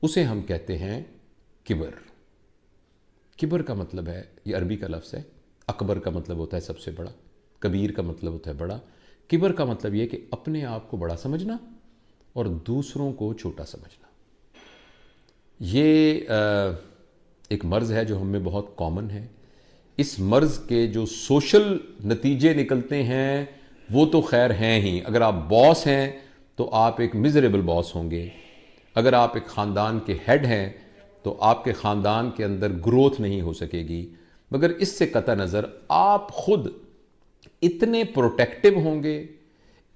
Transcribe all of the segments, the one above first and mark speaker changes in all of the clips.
Speaker 1: उसे हम कहते हैं किबर। किबर का मतलब है, ये अरबी का लफ्ज़ है। अकबर का मतलब होता है सबसे बड़ा, कबीर का मतलब होता है बड़ा। किबर का मतलब ये कि अपने आप को बड़ा समझना और दूसरों को छोटा समझना। ये एक मर्ज़ है जो हम में बहुत कॉमन है। इस मर्ज़ के जो सोशल नतीजे निकलते हैं वो तो खैर हैं ही। अगर आप बॉस हैं तो आप एक मिजरेबल बॉस होंगे। अगर आप एक ख़ानदान के हेड हैं तो आपके ख़ानदान के अंदर ग्रोथ नहीं हो सकेगी। मगर इससे कतई नज़र आप खुद इतने प्रोटेक्टिव होंगे,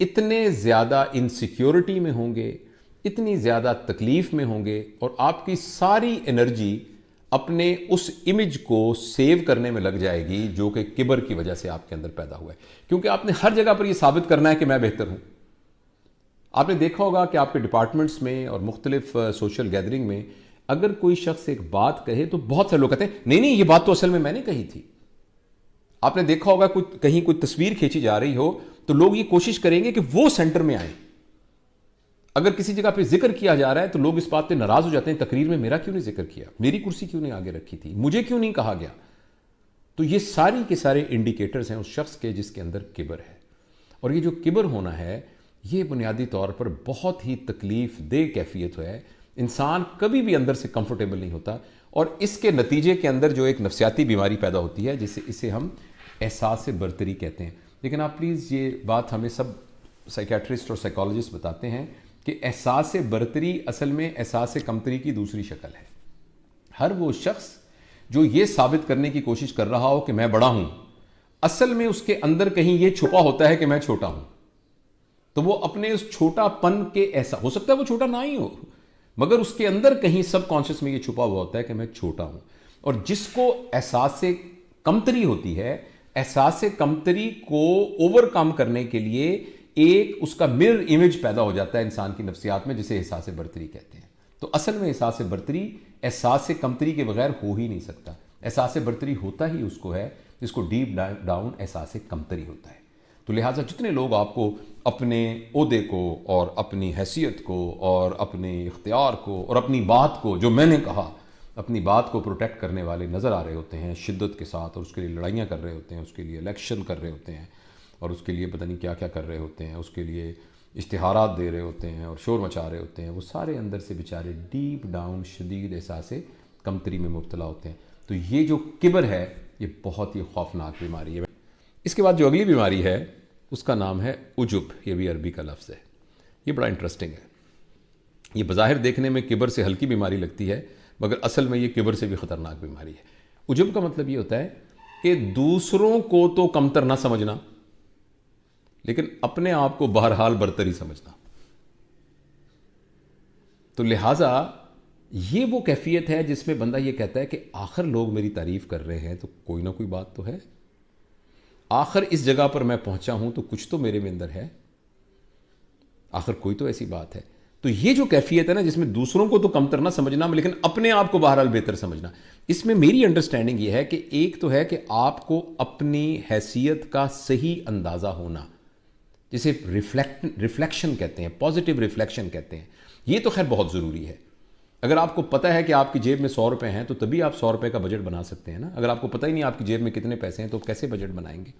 Speaker 1: इतने ज़्यादा इनसिक्योरिटी में होंगे, इतनी ज़्यादा तकलीफ़ में होंगे और आपकी सारी एनर्जी अपने उस इमेज को सेव करने में लग जाएगी जो कि किबर की वजह से आपके अंदर पैदा हुआ है। क्योंकि आपने हर जगह पर यह साबित करना है कि मैं बेहतर हूं। आपने देखा होगा कि आपके डिपार्टमेंट्स में और मुख्तलिफ सोशल गैदरिंग में अगर कोई शख्स एक बात कहे तो बहुत सारे लोग कहते हैं नहीं नहीं, ये बात तो असल में मैंने कही थी। आपने देखा होगा कहीं कोई तस्वीर खींची जा रही हो तो लोग ये कोशिश करेंगे कि वो सेंटर में आए। अगर किसी जगह पे जिक्र किया जा रहा है तो लोग इस बात पे नाराज हो जाते हैं, तकरीर में मेरा क्यों नहीं जिक्र किया, मेरी कुर्सी क्यों नहीं आगे रखी थी, मुझे क्यों नहीं कहा गया। तो ये सारी के सारे इंडिकेटर्स हैं उस शख्स के जिसके अंदर किबर है। और ये जो किबर होना है ये बुनियादी तौर पर बहुत ही तकलीफ दे कैफियत है। इंसान कभी भी अंदर से कंफर्टेबल नहीं होता और इसके नतीजे के अंदर जो एक नफ्सियाती बीमारी पैदा होती है जिसे इसे हम एहसास बरतरी कहते हैं। लेकिन आप प्लीज़ ये बात हमें सब साइकेट्रिस्ट और साइकोलॉजिस्ट बताते हैं कि एहसास बरतरी असल में एहसास कमतरी की दूसरी शक्ल है। हर वो शख्स जो ये साबित करने की कोशिश कर रहा हो कि मैं बड़ा हूं, असल में उसके अंदर कहीं ये छुपा होता है कि मैं छोटा हूं। तो वो अपने उस छोटापन के ऐसा हो सकता है वो छोटा ना ही हो, मगर उसके अंदर कहीं सबकॉन्शियस में ये छुपा हुआ होता है कि मैं छोटा हूं। और जिसको एहसास कमतरी होती है, एहसास कमतरी को ओवरकम करने के लिए एक उसका मिरर इमेज पैदा हो जाता है इंसान की नफ्सियात में, जिसे एहसास बरतरी कहते हैं। तो असल में एहसास बरतरी एहसास कमतरी के बगैर हो ही नहीं सकता। एहसास बरतरी होता ही उसको है जिसको डीप डाउन एहसास कमतरी होता है। तो लिहाजा जितने लोग आपको अपने ओहदे को और अपनी हैसियत को और अपने इख्तियार को और अपनी बात को, जो मैंने कहा, अपनी बात को प्रोटेक्ट करने वाले नज़र आ रहे होते हैं शिद्दत के साथ, और उसके लिए लड़ाइयाँ कर रहे होते हैं, उसके लिए इलेक्शन कर रहे होते हैं और उसके लिए पता नहीं क्या क्या कर रहे होते हैं, उसके लिए इश्तिहारात दे रहे होते हैं और शोर मचा रहे होते हैं, वो सारे अंदर से बेचारे डीप डाउन शदीद एहसास कमतरी में मुब्तला होते हैं। तो ये जो किबर है ये बहुत ही खौफनाक बीमारी है। इसके बाद जो अगली बीमारी है उसका नाम है उजुब। ये भी अरबी का लफ्ज़ है। ये बड़ा इंटरेस्टिंग है। ये बज़ाहिर देखने में किबर से हल्की बीमारी लगती है मगर असल में ये किबर से भी ख़तरनाक बीमारी है। उजुब का मतलब ये होता है कि दूसरों को तो कमतर ना समझना लेकिन अपने आप को बहरहाल बरतरी समझना। तो लिहाजा ये वो कैफियत है जिसमें बंदा ये कहता है कि आखिर लोग मेरी तारीफ कर रहे हैं तो कोई ना कोई बात तो है, आखिर इस जगह पर मैं पहुंचा हूं तो कुछ तो मेरे में अंदर है, आखिर कोई तो ऐसी बात है। तो ये जो कैफियत है ना जिसमें दूसरों को तो कमतर ना समझना लेकिन अपने आप को बहरहाल बेहतर समझना, इसमें मेरी अंडरस्टैंडिंग ये है कि एक तो है कि आपको अपनी हैसियत का सही अंदाज़ा होना, जिसे रिफ्लेक्शन कहते हैं, पॉजिटिव रिफ्लेक्शन कहते हैं। ये तो खैर बहुत ज़रूरी है। अगर आपको पता है कि आपकी जेब में 100 रुपये हैं तो तभी आप 100 रुपये का बजट बना सकते हैं ना। अगर आपको पता ही नहीं आपकी जेब में कितने पैसे हैं तो कैसे बजट बनाएंगे।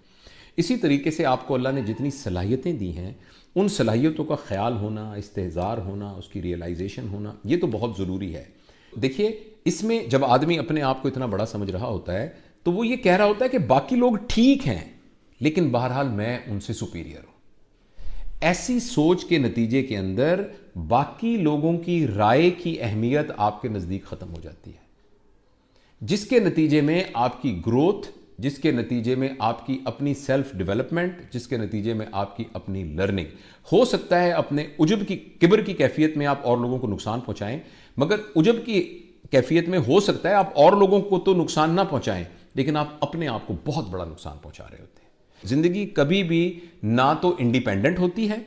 Speaker 1: इसी तरीके से आपको अल्लाह ने जितनी सलाहियतें दी हैं उन सलाहियतों का ख्याल होना, इस्तेहज़ार होना, उसकी रियलाइजेशन होना, ये तो बहुत ज़रूरी है। देखिए, इसमें जब आदमी अपने आप को इतना बड़ा समझ रहा होता है तो वो ये कह रहा होता है कि बाकी लोग ठीक हैं लेकिन बहरहाल मैं उनसे सुपीरियर हूँ। ऐसी सोच के नतीजे के अंदर बाकी लोगों की राय की अहमियत आपके नज़दीक ख़त्म हो जाती है, जिसके नतीजे में आपकी ग्रोथ, जिसके नतीजे में आपकी अपनी सेल्फ डेवलपमेंट, जिसके नतीजे में आपकी अपनी लर्निंग। हो सकता है अपने उजब की किबर की कैफियत में आप और लोगों को नुकसान पहुंचाएं, मगर उजब की कैफियत में हो सकता है आप और लोगों को तो नुकसान ना पहुंचाएं लेकिन आप अपने आप को बहुत बड़ा नुकसान पहुंचा रहे होते हैं। जिंदगी कभी भी ना तो इंडिपेंडेंट होती है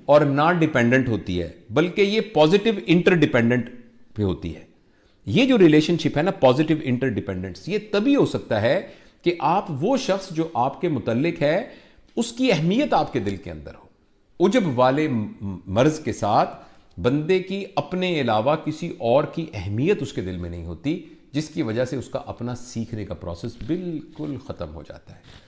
Speaker 1: और ना डिपेंडेंट होती है, बल्कि ये पॉजिटिव इंटरडिपेंडेंट पे होती है। ये जो रिलेशनशिप है ना, पॉजिटिव इंटरडिपेंडेंस, ये तभी हो सकता है कि आप वो शख्स जो आपके मुतल्लिक है उसकी अहमियत आपके दिल के अंदर हो। उजब वाले मर्ज के साथ बंदे की अपने अलावा किसी और की अहमियत उसके दिल में नहीं होती, जिसकी वजह से उसका अपना सीखने का प्रोसेस बिल्कुल ख़त्म हो जाता है।